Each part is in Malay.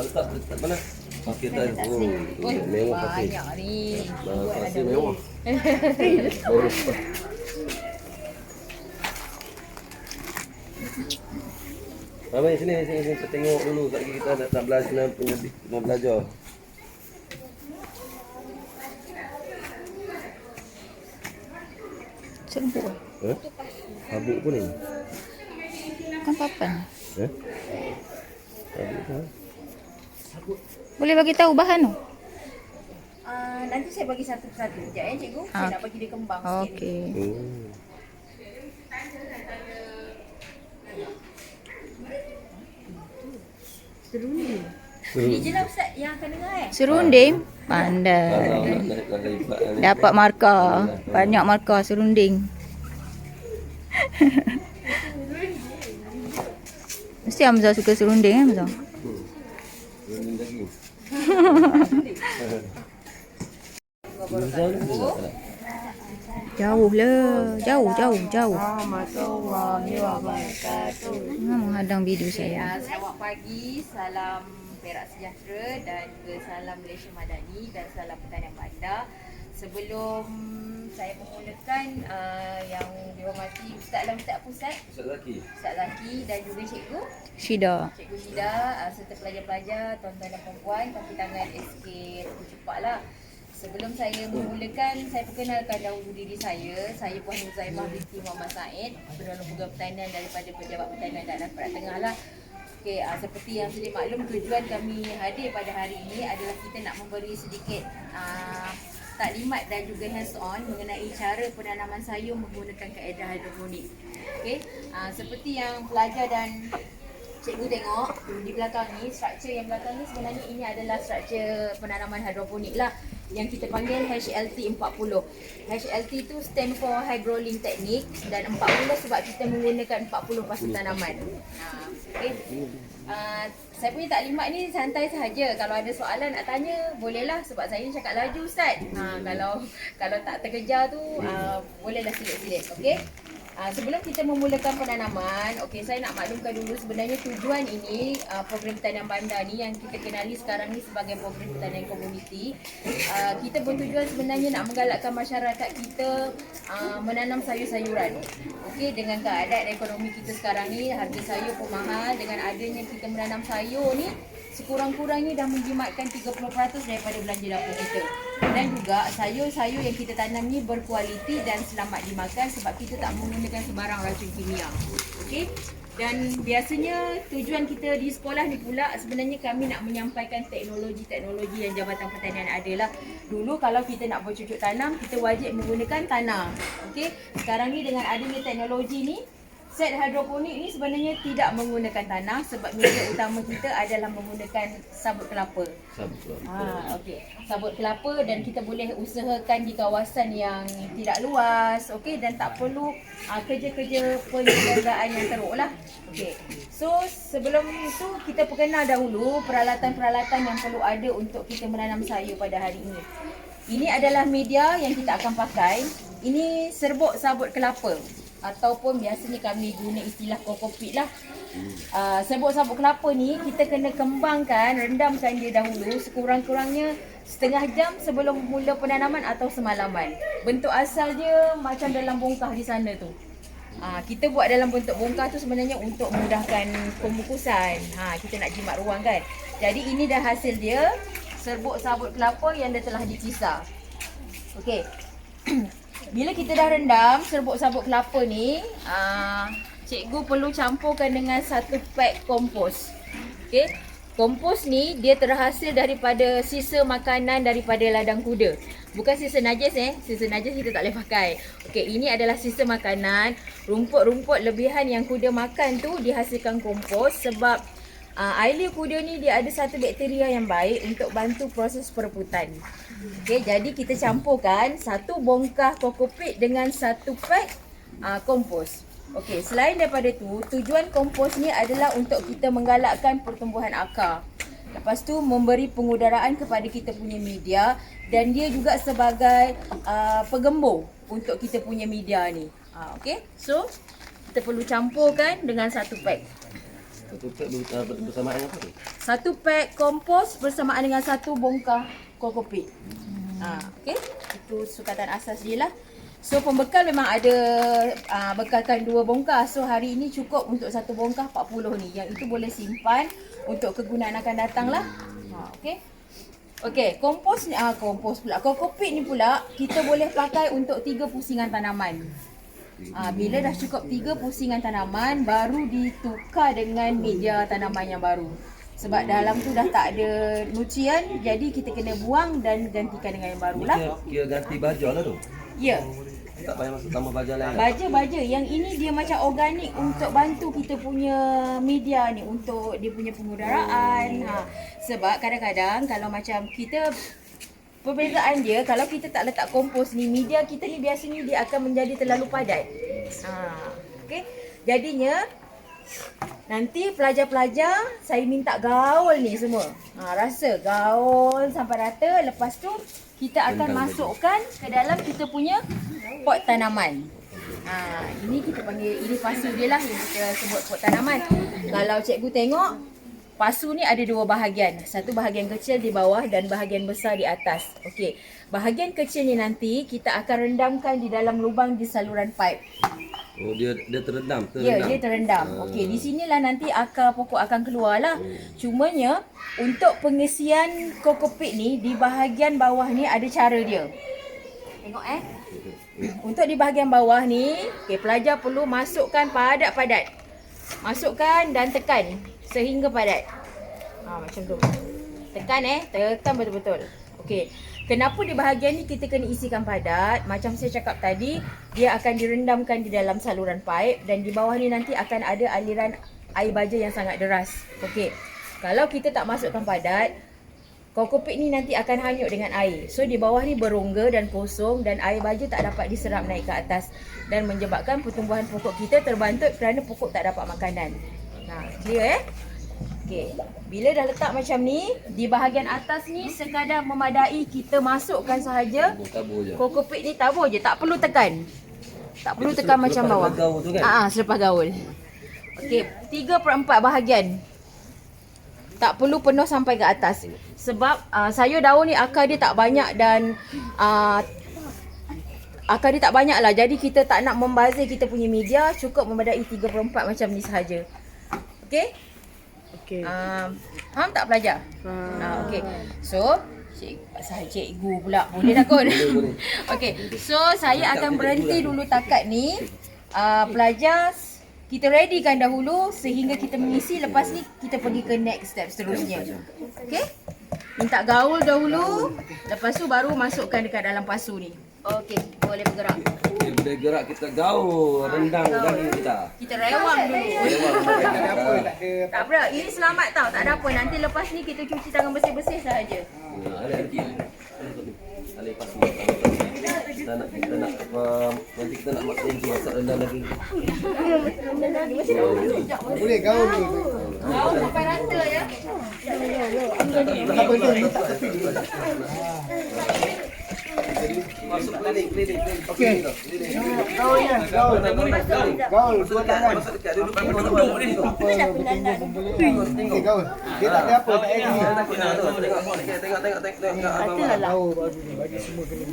letak mana? Pakai tadi. Mewah pakai. Banyak ni. Pakai mewah. Mami sini kita tengok dulu kita nak belajar nak belajar. Serbuk. Habuk pun ni. Kan papan. Habuk. Boleh bagi tahu bahan tu? Nanti saya bagi satu-satu. Sekejap cikgu. Saya nak bagi dia kembang sikit. Okey. Serunding. Ini je lah Ustaz yang akan dengar Serunding. Pandai. Dapat markah. Banyak markah serunding. Mesti Hamzah suka serunding kan Hamzah? Serunding daging. Jauh lah. Jauh. Warahmatullahi wabarakatuh. Menghadang video saya. Selamat pagi, salam Perak Sejahtera dan juga salam Malaysia Madani dan salam Pertanian Bandar. Sebelum saya memulakan yang dihormati Ustaz Alam Ustaz apa Ustaz? Ustaz Laki dan juga Cikgu Syida. Syida serta pelajar-pelajar, tuan-tuan dan perempuan, kaki tangan SK Cepat lah. Sebelum saya memulakan, saya perkenalkan dahulu diri saya. Saya Puan Huzaimah binti Muhammad Said, Perdana Peguam Pertanian daripada Pejabat Pertanian Daerah Perak Tengah lah. Okey, seperti yang sedia maklum, tujuan kami hadir pada hari ini adalah kita nak memberi sedikit taklimat dan juga hands on mengenai cara penanaman sayur menggunakan kaedah hidroponik. Okey, seperti yang pelajar dan cikgu tengok di belakang ni, struktur yang belakang ni sebenarnya ini adalah struktur penanaman hidroponik lah yang kita panggil HLT 40. HLT tu stand for High Growing Technique dan 40 sebab kita menggunakan 40 fasa tanaman. Okay. Saya punya taklimat ni santai sahaja. Kalau ada soalan nak tanya, bolehlah sebab saya cakap laju Ustaz. Kalau tak terkejar tu, bolehlah silik-silik. Okey. Sebelum kita memulakan penanaman, okey, saya nak maklumkan dulu sebenarnya tujuan ini program Pertanian Bandar ni yang kita kenali sekarang ni sebagai program pertanian komuniti. Kita bertujuan sebenarnya nak menggalakkan masyarakat kita menanam sayur-sayuran. Okey, dengan keadaan ekonomi kita sekarang ni, harga sayur pun mahal. Dengan adanya kita menanam sayur ni, sekurang-kurangnya dah menjimatkan 30% daripada belanja dapur kita. Dan juga sayur-sayur yang kita tanam ni berkualiti dan selamat dimakan sebab kita tak menggunakan sebarang racun kimia. Okey. Dan biasanya tujuan kita di sekolah ni pula sebenarnya kami nak menyampaikan teknologi-teknologi yang Jabatan Pertanian adalah. Dulu kalau kita nak bercucuk tanam, kita wajib menggunakan tanah. Okey. Sekarang ni dengan adanya teknologi ni, set hidroponik ni sebenarnya tidak menggunakan tanah sebab media utama kita adalah menggunakan sabut kelapa. Okey. Sabut kelapa dan kita boleh usahakan di kawasan yang tidak luas, okey, dan tak perlu kerja-kerja penjagaan yang teruk lah. Okey. So sebelum itu kita perkenal dahulu peralatan-peralatan yang perlu ada untuk kita menanam sayur pada hari ini. Ini adalah media yang kita akan pakai. Ini serbuk sabut kelapa ataupun biasanya kami guna istilah kokopit lah. Serbuk sabut kelapa ni kita kena kembangkan, rendamkan dia dahulu sekurang-kurangnya setengah jam sebelum mula penanaman atau semalaman. Bentuk asal dia macam dalam bongkah di sana tu. Kita buat dalam bentuk bongkah tu sebenarnya untuk memudahkan pemukusan. Kita nak jimat ruang kan. Jadi ini dah hasil dia, serbuk sabut kelapa yang dah telah dikisar. Okey. Bila kita dah rendam serbuk sabut kelapa ni, cikgu perlu campurkan dengan satu pack kompos. Okey. Kompos ni dia terhasil daripada sisa makanan daripada ladang kuda. Bukan sisa najis sisa najis kita tak boleh pakai. Okey, ini adalah sisa makanan, rumput-rumput lebihan yang kuda makan tu dihasilkan kompos sebab air liur kuda ni dia ada satu bakteria yang baik untuk bantu proses perebutan. Okey, jadi kita campurkan satu bongkah kokopit dengan satu pack kompos. Okey, selain daripada tu, tujuan kompos ni adalah untuk kita menggalakkan pertumbuhan akar. Lepas tu memberi pengudaraan kepada kita punya media dan dia juga sebagai penggembur untuk kita punya media ni. Okey, so kita perlu campurkan dengan satu pack. Satu pack bersamaan dengan apa tu? Satu pack kompos bersamaan dengan satu bongkah kokopit. Okey. Itu sukatan asas dia lah. So pembekal memang ada bekalkan 2 bongkah. So hari ini cukup untuk satu bongkah 40 ni. Yang itu boleh simpan untuk kegunaan akan datang lah. Okey. Okey, kompos ni kompos pula. Kokopit ni pula kita boleh pakai untuk 3 pusingan tanaman. Bila dah cukup 3 pusingan tanaman baru ditukar dengan media tanaman yang baru. Sebab dalam tu dah tak ada nutrien, jadi kita kena buang dan gantikan dengan yang baru lah. Kira ganti baja lah tu. Ya. Tak payah masuk tambah baja lain. Baja. Yang ini dia macam organik untuk bantu kita punya media ni, untuk dia punya pengudaraan. Sebab kadang-kadang kalau macam kita, perbezaan dia kalau kita tak letak kompos ni, media kita ni biasanya dia akan menjadi terlalu padat. Okey. Jadinya nanti pelajar-pelajar saya minta gaul ni semua. Rasa gaul sampai rata. Lepas tu kita akan masukkan ke dalam kita punya pot tanaman. Ini kita panggil, ini pasu dia lah yang kita sebut pot tanaman. Kalau cikgu tengok, pasu ni ada 2 bahagian. Satu bahagian kecil di bawah dan bahagian besar di atas. Okey. Bahagian kecil ni nanti kita akan rendamkan di dalam lubang di saluran pipe. Oh, dia terendam. Ya, dia terendam. Okey, di sinilah nanti akar pokok akan keluar lah. Cumanya untuk pengisian kokopit ni di bahagian bawah ni ada cara dia. Tengok Untuk di bahagian bawah ni, pelajar perlu masukkan padat-padat. Masukkan dan tekan sehingga padat. Macam tu. Tekan tekan betul-betul. Okey. Kenapa di bahagian ni kita kena isikan padat? Macam saya cakap tadi, dia akan direndamkan di dalam saluran pipe dan di bawah ni nanti akan ada aliran air baja yang sangat deras. Okey. Kalau kita tak masukkan padat, kokopit ni nanti akan hanyut dengan air. So di bawah ni berongga dan kosong dan air baja tak dapat diserap naik ke atas dan menyebabkan pertumbuhan pokok kita terbantut kerana pokok tak dapat makanan. Clear Okey. Bila dah letak macam ni, di bahagian atas ni sekadar memadai kita masukkan sahaja kokopit ni, tabur je, tak perlu tekan. Tak perlu tekan macam bawah. Selepas gaul. Okey, 3/4 bahagian. Tak perlu penuh sampai ke atas. Sebab sayur daun ni akar dia tak banyak dan akar dia tak banyak lah. Jadi kita tak nak membazir kita punya media, cukup memadai 3/4 macam ni sahaja. Okey? Okey. Faham tak pelajar? Okey. So, cikgu pula. Boleh dah kot? Okey. So, saya akan berhenti dulu takat ni. Pelajar, kita readykan dahulu sehingga kita mengisi. Lepas ni, kita pergi ke next step seterusnya. Okey? Minta gaul dahulu. Lepas tu baru masukkan dekat dalam pasu ni. Okey, boleh bergerak. Boleh gerak, kita gaul, rendang daging kita. Kita rewang dulu. Tak apa, ini selamat tau, tak ada apa. Nanti lepas ni kita cuci tangan bersih-bersih sahaja. Kita nak nanti kita nak masak rendang lagi. Boleh gaul dulu. Gaul sampai rata ya. Tak apa dia letak tepi dulu. Masuk klinik. Okey. Gaul ya, gaul. Gaul, dua tangan. Masuk dekat duduk ni. Okey, gaul. Dia tak ada apa, tak ada ni. Tengok. Gaul baru ni, bagi semua kena.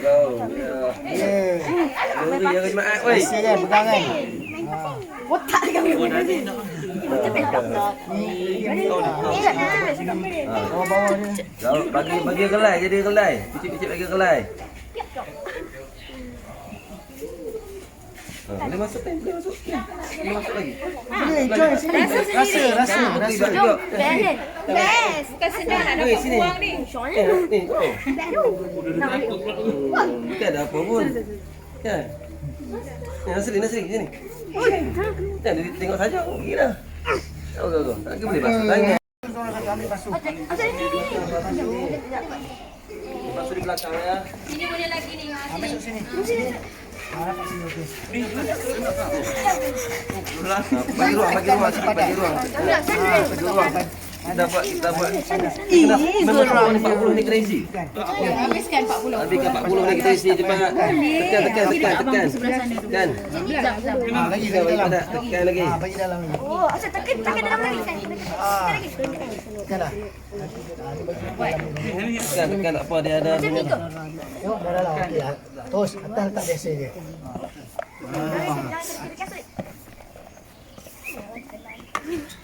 Gaul. Ya. Lori yang jemaat wei. Biasa kan, pegang kan. Otak kami. Bawah-bawah dia. Gaul bagi gelai, jadi gelai. Kecil-kecil bagi gelai. Boleh masuk kan? Boleh masuk. Boleh masuk lagi. Boleh, join sini. Rasa. Best. Bukan senang nak dapat buang ni. Ni. Bukan ada apa pun. Kan? Nasri sini. Jangan dia tengok saja. Pergi dah. Go. Lagi boleh masuk tangan. Masuk di belakang ya. Sini boleh lagi ni. Masuk sini. Dapat sini okey. Bagi ruang. Kita buat. Kena 40 ni crazy. Habiskan 40. Habiskan 40 ni crazy cepat. Tekan. Tekan. Lagi Tekan lagi. bagi dalam ni. Oh, asal tekan dalam lagi. Tekan lah. Tekan tak apa dia ada. Tengok dah dalam. Okey. Terus atas letak biasa je.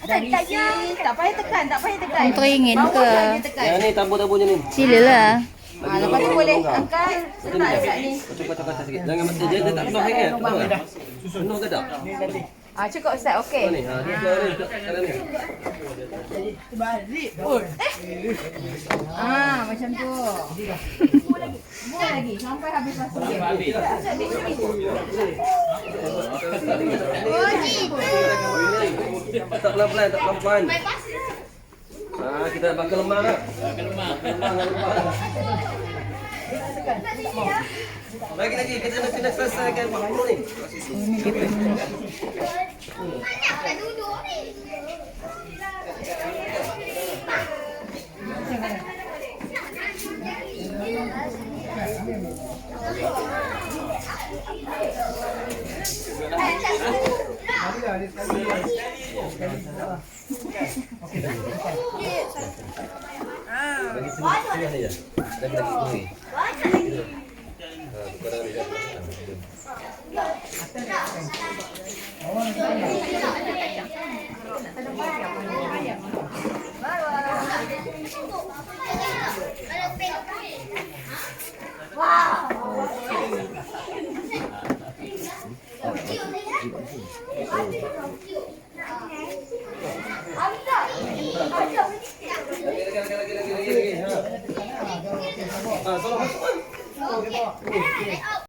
Dari sini, tak payah tekan. Yang teringin Bawah ke? saja tekan. Yang ni tabu-tabunya ni. Silalah. Lepas tu boleh angkat, letak dekat ni. Kacau sikit. Jangan mesti dia tak penuh sangat. Penuh ke tak? Cukup Ustaz, okey. Ni, dia sekarang ni. Macam tu. Buat lagi sampai habis masa dia. Tak pelan-pelan, tak pelan-pelan. Kita bakal lemah lah. Lagi, kita nak selesaikan 40 ni. Ini dia punya. Bagi tengah ni je. Lagi. Wow.